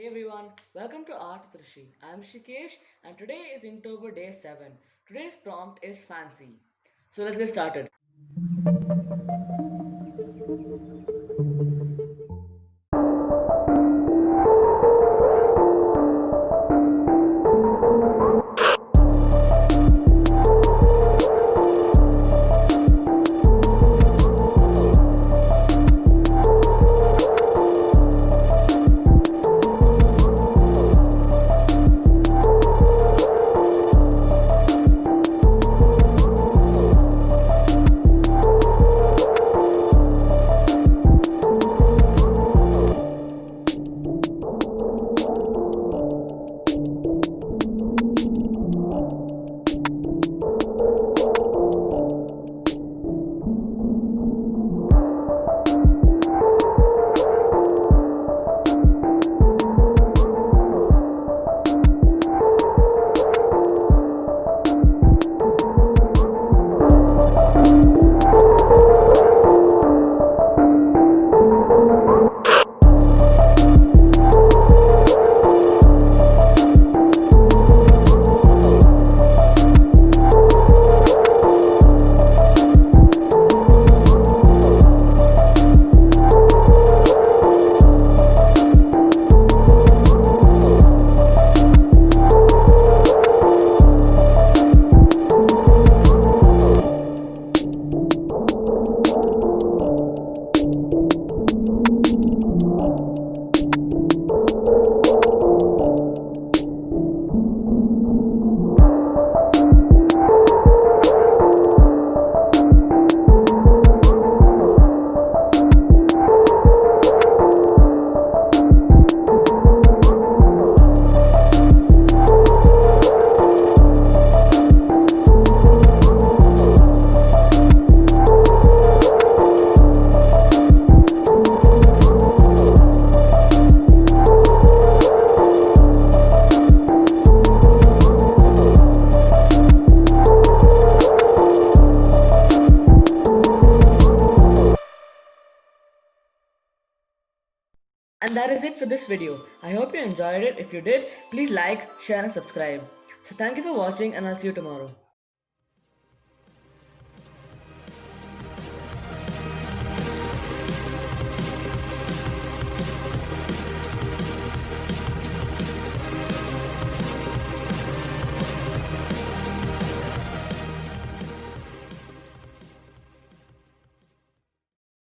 everyone, welcome to Art with Rishi. I am Shikesh and today is Inktober day 7. Today's prompt is fancy. So let's get started. And that is it for this video. I hope you enjoyed it. If you did, please like, share and subscribe. So thank you for watching and I'll see you tomorrow.